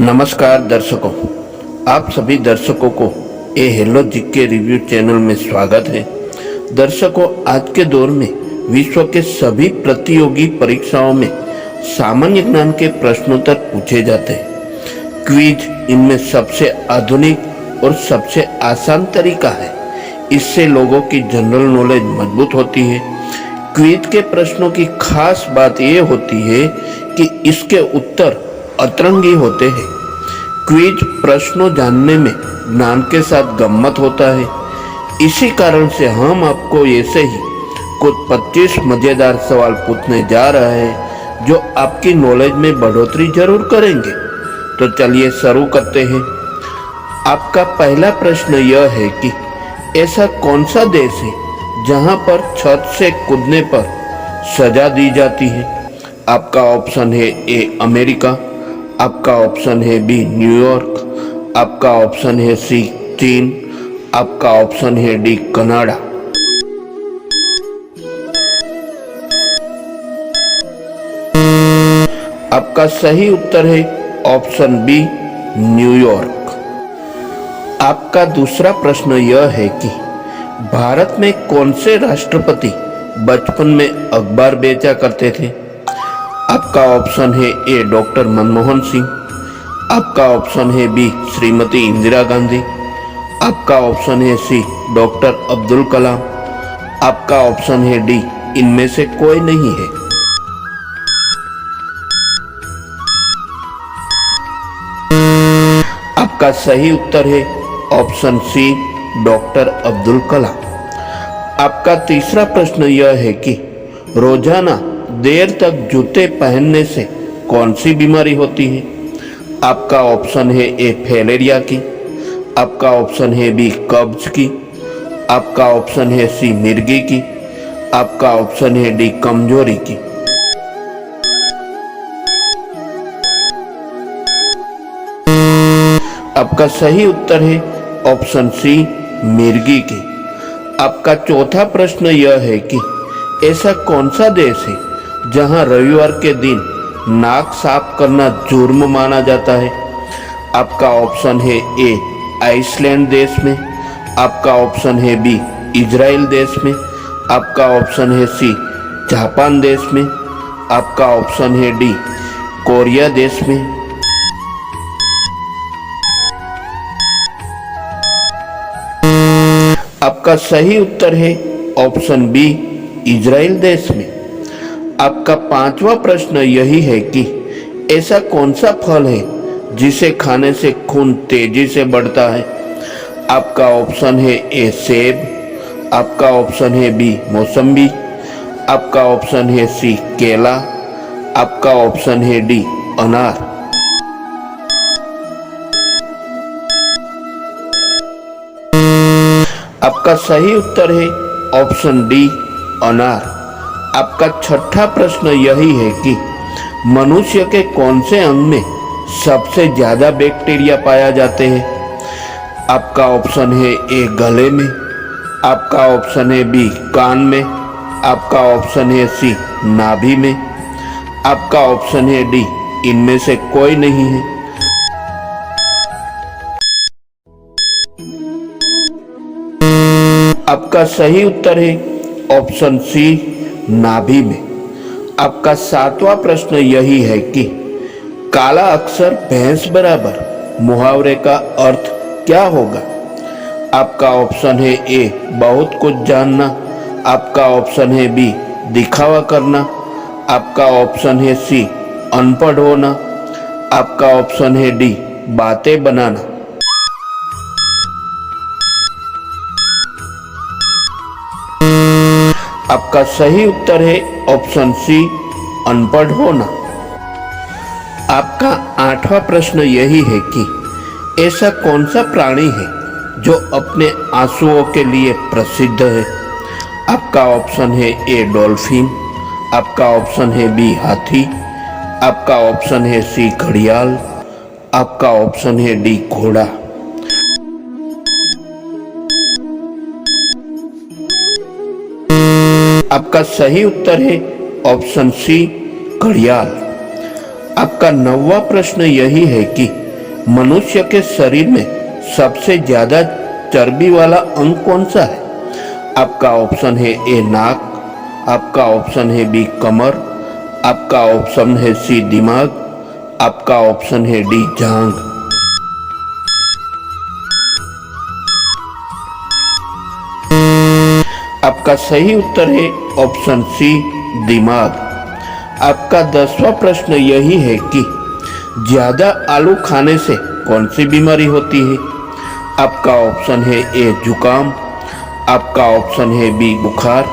नमस्कार दर्शकों, आप सभी दर्शकों को ए हेलो जीके रिव्यू चैनल में स्वागत है। दर्शकों, आज के दौर में विश्व के सभी प्रतियोगी परीक्षाओं में सामान्य ज्ञान के प्रश्नोत्तर पूछे जाते हैं। क्विज इनमें सबसे आधुनिक और सबसे आसान तरीका है। इससे लोगों की जनरल नॉलेज मजबूत होती है। क्विज के प्रश्नों की खास बात यह होती है कि इसके उत्तर अतरंगी होते हैं। क्विज प्रश्नों जानने में ज्ञान के साथ गम्मत होता है। इसी कारण से हम आपको ऐसे ही कुछ 25 मजेदार सवाल पूछने जा रहे हैं जो आपकी नॉलेज में बढ़ोतरी जरूर करेंगे। तो चलिए शुरू करते हैं। आपका पहला प्रश्न यह है कि ऐसा कौन सा देश है जहां पर छत से कूदने पर सजा दी जाती है। आपका ऑप्शन है ए अमेरिका, आपका ऑप्शन है बी न्यूयॉर्क, आपका ऑप्शन है सी चीन, आपका ऑप्शन है डी कनाडा। आपका सही उत्तर है ऑप्शन बी न्यूयॉर्क। आपका दूसरा प्रश्न यह है कि भारत में कौन से राष्ट्रपति बचपन में अखबार बेचा करते थे। आपका ऑप्शन है ए डॉक्टर मनमोहन सिंह, आपका ऑप्शन है बी श्रीमती इंदिरा गांधी, आपका ऑप्शन है सी डॉक्टर अब्दुल कलाम, आपका ऑप्शन है डी इनमें से कोई नहीं है। आपका सही उत्तर है option C doctor Abdul Kalam. आपका तीसरा प्रश्न यह है कि रोजाना देर तक जूते पहनने से कौन सी बीमारी होती है। आपका ऑप्शन है ए फैलेरिया की, आपका ऑप्शन है बी कब्ज की, आपका ऑप्शन है सी मिर्गी की, आपका ऑप्शन है डी कमजोरी की। आपका सही उत्तर है ऑप्शन सी मिर्गी की। आपका चौथा प्रश्न यह है कि ऐसा कौन सा देश है जहां रविवार के दिन नाक साफ करना जुर्म माना जाता है। आपका ऑप्शन है ए आइसलैंड देश में, आपका ऑप्शन है बी इजराइल देश में, आपका ऑप्शन है सी जापान देश में, आपका ऑप्शन है डी कोरिया देश में। आपका सही उत्तर है ऑप्शन बी इजराइल देश में। आपका पांचवा प्रश्न यही है कि ऐसा कौन सा फल है जिसे खाने से खून तेजी से बढ़ता है। आपका ऑप्शन है ए सेब, आपका ऑप्शन है बी मौसम्बी, आपका ऑप्शन है सी केला, आपका ऑप्शन है डी अनार। आपका सही उत्तर है ऑप्शन डी अनार। आपका छठा प्रश्न यही है कि मनुष्य के कौन से अंग में सबसे ज्यादा बैक्टीरिया पाया जाते हैं। आपका ऑप्शन है ए गले में, आपका ऑप्शन है बी कान में, आपका ऑप्शन है सी नाभि में, आपका ऑप्शन है डी इनमें से कोई नहीं है। आपका सही उत्तर है ऑप्शन सी नाभि में। आपका सातवां प्रश्न यही है कि काला अक्षर भैंस बराबर मुहावरे का अर्थ क्या होगा। आपका ऑप्शन है ए बहुत कुछ जानना, आपका ऑप्शन है बी दिखावा करना, आपका ऑप्शन है सी अनपढ़ होना, आपका ऑप्शन है डी बातें बनाना। आपका सही उत्तर है ऑप्शन सी अनपढ़ होना। आपका आठवां प्रश्न यही है कि ऐसा कौन सा प्राणी है जो अपने आंसुओं के लिए प्रसिद्ध है। आपका ऑप्शन है ए डॉल्फिन, आपका ऑप्शन है बी हाथी, आपका ऑप्शन है सी घड़ियाल, आपका ऑप्शन है डी घोड़ा। आपका सही उत्तर है ऑप्शन सी घड़ियाल। आपका 9वां प्रश्न यही है कि मनुष्य के शरीर में सबसे ज्यादा चर्बी वाला अंग कौन सा है? आपका ऑप्शन है ए नाक, आपका ऑप्शन है बी कमर, आपका ऑप्शन है सी दिमाग, आपका ऑप्शन है डी जांघ। आपका सही उत्तर है ऑप्शन सी दिमाग। आपका 10वां प्रश्न यही है कि ज्यादा आलू खाने से कौन सी बीमारी होती है? आपका ऑप्शन है ए जुकाम, आपका ऑप्शन है बी बुखार,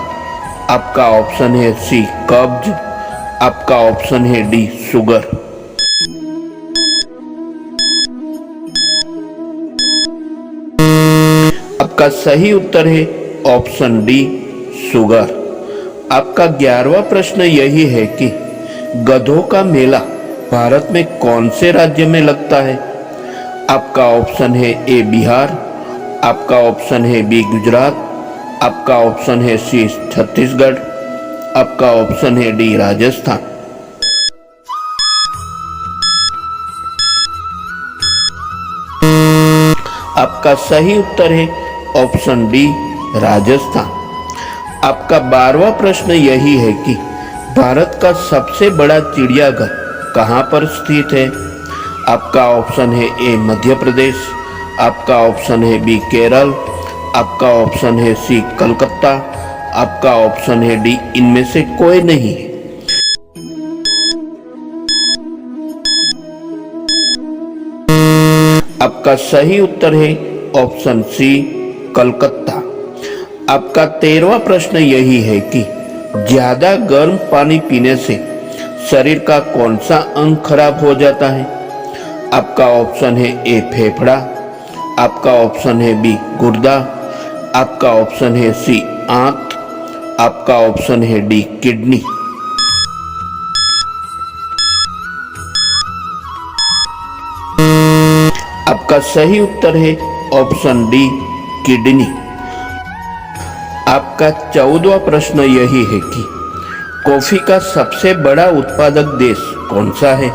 आपका ऑप्शन है सी कब्ज, आपका ऑप्शन है डी शुगर। आपका सही उत्तर है ऑप्शन डी शुगर। आपका 11वां प्रश्न यही है कि गधों का मेला भारत में कौन से राज्य में लगता है? आपका ऑप्शन है ए बिहार, आपका ऑप्शन है बी गुजरात, आपका ऑप्शन है सी छत्तीसगढ़, आपका ऑप्शन है डी राजस्थान। आपका सही उत्तर है ऑप्शन डी राजस्थान। आपका 12वां प्रश्न यही है कि भारत का सबसे बड़ा चिड़ियाघर कहाँ पर स्थित है? आपका ऑप्शन है ए मध्य प्रदेश, आपका ऑप्शन है बी केरल, आपका ऑप्शन है सी कलकत्ता, आपका ऑप्शन है डी इनमें से कोई नहीं है। आपका सही उत्तर है ऑप्शन सी कलकत्ता। आपका 13वां प्रश्न यही है कि ज्यादा गर्म पानी पीने से शरीर का कौन सा अंग खराब हो जाता है? आपका ऑप्शन है ए फेफड़ा, आपका ऑप्शन है बी गुर्दा, आपका ऑप्शन है सी आंत, आपका ऑप्शन है डी किडनी। आपका सही उत्तर है ऑप्शन डी किडनी। आपका 14वां प्रश्न यही है कि कॉफी का सबसे बड़ा उत्पादक देश कौन सा है?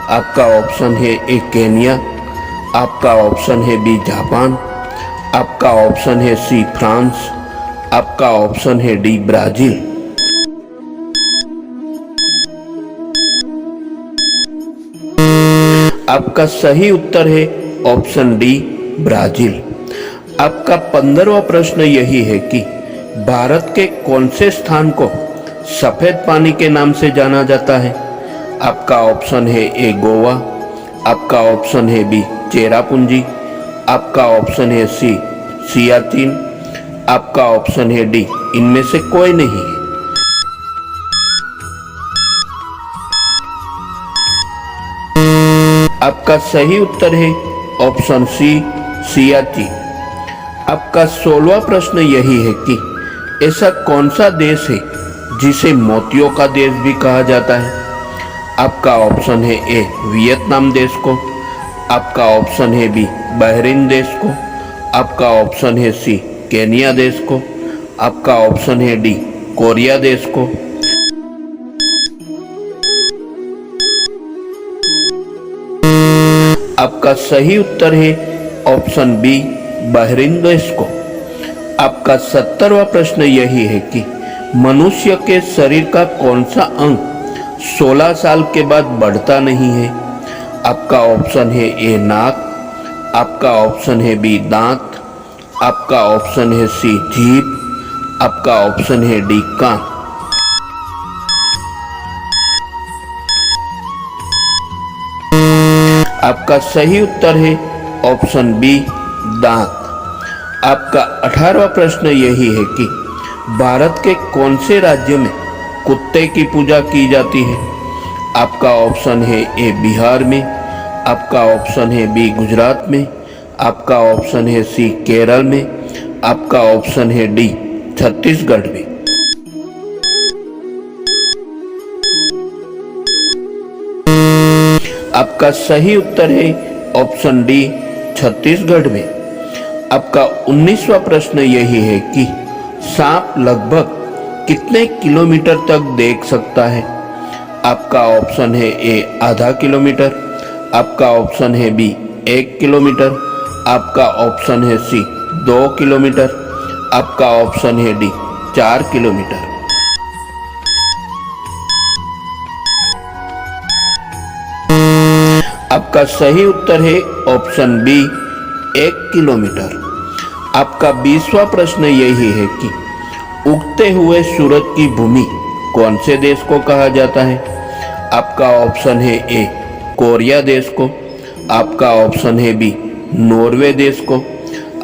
आपका ऑप्शन है ए केन्या, आपका ऑप्शन है बी जापान, आपका ऑप्शन है सी फ्रांस, आपका ऑप्शन है डी ब्राजील। आपका सही उत्तर है ऑप्शन डी ब्राजील। आपका 15वां प्रश्न यही है कि भारत के कौन से स्थान को सफेद पानी के नाम से जाना जाता है? आपका ऑप्शन है ए गोवा, आपका ऑप्शन है बी चेरापूंजी, आपका ऑप्शन है सी सियाचिन, आपका ऑप्शन है डी इनमें से कोई नहीं है। आपका सही उत्तर है ऑप्शन सी सियाचिन। आपका 16वां प्रश्न यही है कि ऐसा कौन सा देश है जिसे मोतियों का देश भी कहा जाता है? आपका ऑप्शन है ए वियतनाम देश को, आपका ऑप्शन है बी बहरीन देश को, आपका ऑप्शन है सी केनिया देश को, आपका ऑप्शन है डी कोरिया देश को। आपका सही उत्तर है ऑप्शन बी बहरीन देश को। आपका 70वां प्रश्न यही है कि मनुष्य के शरीर का कौन सा अंग 16 साल के बाद बढ़ता नहीं है? आपका ऑप्शन है ए नाक, आपका ऑप्शन है बी दांत, आपका ऑप्शन है सी जीभ, आपका ऑप्शन है डी कान। आपका सही उत्तर है ऑप्शन बी दांत। आपका 18वां प्रश्न यही है कि भारत के कौन से राज्य में कुत्ते की पूजा की जाती है? आपका ऑप्शन है ए बिहार में, आपका ऑप्शन है बी गुजरात में, आपका ऑप्शन है सी केरल में, आपका ऑप्शन है डी छत्तीसगढ़ में। आपका सही उत्तर है ऑप्शन डी छत्तीसगढ़ में। आपका 19वां प्रश्न यही है कि सांप लगभग कितने किलोमीटर तक देख सकता है? आपका ऑप्शन है ए आधा किलोमीटर, आपका ऑप्शन है बी 1 किलोमीटर, आपका ऑप्शन है सी 2 किलोमीटर, आपका ऑप्शन है डी 4 किलोमीटर। आपका सही उत्तर है ऑप्शन बी 1 किलोमीटर। आपका 20वां प्रश्न यही है कि उगते हुए सूरज की भूमि कौन से देश को कहा जाता है? आपका ऑप्शन है ए कोरिया देश को, आपका ऑप्शन है बी नॉर्वे देश को,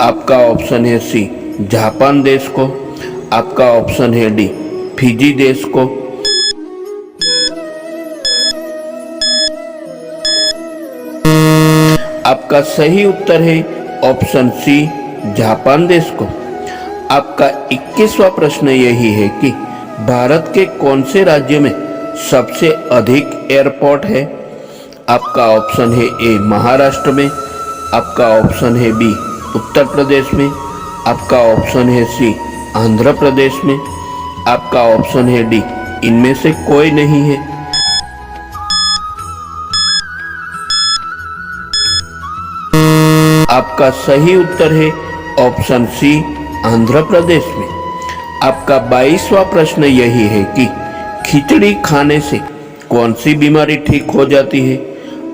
आपका ऑप्शन है सी जापान देश को, आपका ऑप्शन है डी फिजी देश को। आपका सही उत्तर है ऑप्शन सी जापान देश को। आपका 21वां प्रश्न यही है कि भारत के कौन से राज्य में सबसे अधिक एयरपोर्ट है? आपका ऑप्शन है ए महाराष्ट्र में, आपका ऑप्शन है बी उत्तर प्रदेश में, आपका ऑप्शन है सी आंध्र प्रदेश में, आपका ऑप्शन है डी इनमें से कोई नहीं है। आपका सही उत्तर है ऑप्शन सी आंध्र प्रदेश में। आपका 22वां प्रश्न यही है कि खिचड़ी खाने से कौन सी बीमारी ठीक हो जाती है?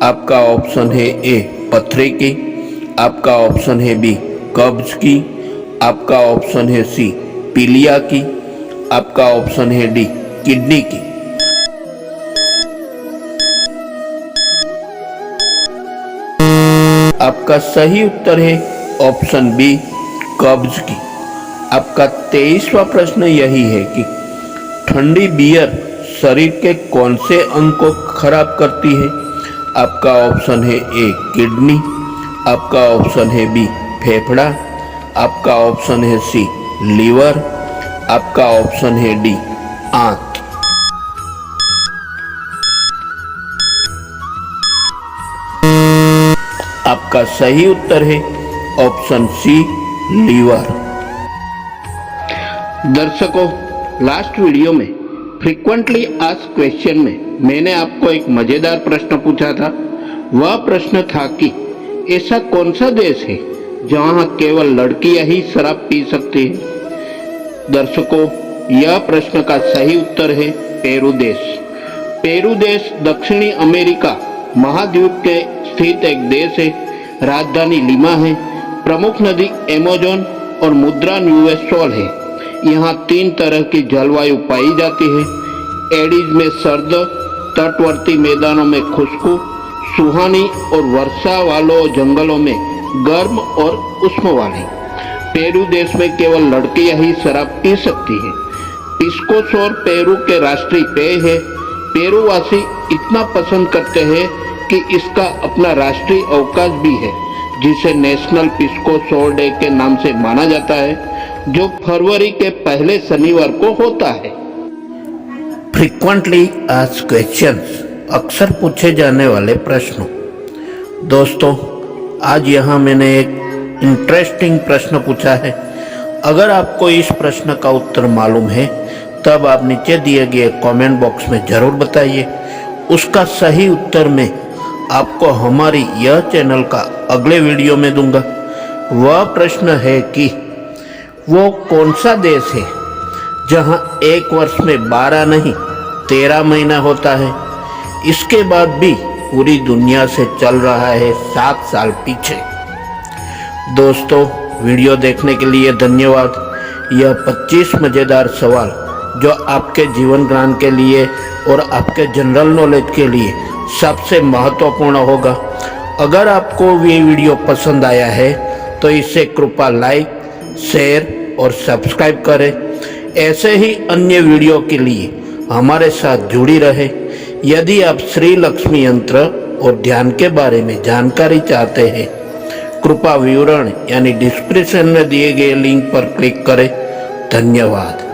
आपका ऑप्शन है ए पथरी की, आपका ऑप्शन है बी कब्ज की, आपका ऑप्शन है सी पीलिया की, आपका ऑप्शन है डी किडनी की। आपका सही उत्तर है ऑप्शन बी कब्ज की। आपका 23वां प्रश्न यही है कि ठंडी बियर शरीर के कौन से अंग को खराब करती है? आपका ऑप्शन है ए किडनी, आपका ऑप्शन है बी फेफड़ा, आपका ऑप्शन है सी लीवर, आपका ऑप्शन है डी आंत। आपका सही उत्तर है ऑप्शन सी लीवर। दर्शकों, लास्ट वीडियो में फ्रीक्वेंटली आस्क्ड क्वेश्चन में मैंने आपको एक मजेदार प्रश्न पूछा था। वह प्रश्न था कि ऐसा कौन सा देश है जहां केवल लड़कियां ही शराब पी सकती हैं? दर्शकों, यह प्रश्न का सही उत्तर है पेरू देश। पेरू देश दक्षिणी अमेरिका महाद्वीप के स्थित एक देश है। राजधानी लिमा है। प्रमुख नदी अमेज़न और मुद्रा न्यूएस्टोल है। यहाँ 3 तरह की जलवायु पाई जाती है। एडीज में सर्द, तटवर्ती मैदानों में खुश्क, सुहानी और वर्षा वालों जंगलों में गर्म और उष्ण वाली। पेरू देश में केवल लड़कियां ही शराब पी सकती हैं। पिस्को सोर पेरू के राष्ट्रीय पेय है। पेरूवासी इतना पसंद करते हैं कि इसका अपना राष्ट्रीय अवकाश भी है, जिसे नेशनल पिस्को सोर डे के नाम से माना जाता है, जो फरवरी के पहले शनिवार को होता है। फ्रीक्वेंटली आस्क्ड क्वेश्चंस, अक्सर पूछे जाने वाले प्रश्नों। दोस्तों, आज यहाँ मैंने एक इंटरेस्टिंग प्रश्न पूछा है। अगर आपको इस प्रश्न का उत्तर मालूम है तब आप नीचे दिए गए कमेंट बॉक्स में जरूर बताइए। उसका सही उत्तर मैं आपको हमारी यह चैनल का अगले वीडियो में दूंगा। वह प्रश्न है कि वो कौन सा देश है जहां एक वर्ष में 12 नहीं 13 महीना होता है। इसके बाद भी पूरी दुनिया से चल रहा है 7 साल पीछे। दोस्तों, वीडियो देखने के लिए धन्यवाद। यह 25 मज़ेदार सवाल जो आपके जीवन ज्ञान के लिए और आपके जनरल नॉलेज के लिए सबसे महत्वपूर्ण होगा। अगर आपको ये वीडियो पसंद आया है तो इसे कृपया लाइक, शेयर और सब्सक्राइब करें। ऐसे ही अन्य वीडियो के लिए हमारे साथ जुड़ी रहे। यदि आप श्री लक्ष्मी यंत्र और ध्यान के बारे में जानकारी चाहते हैं, कृपया विवरण यानी डिस्क्रिप्शन में दिए गए लिंक पर क्लिक करें। धन्यवाद।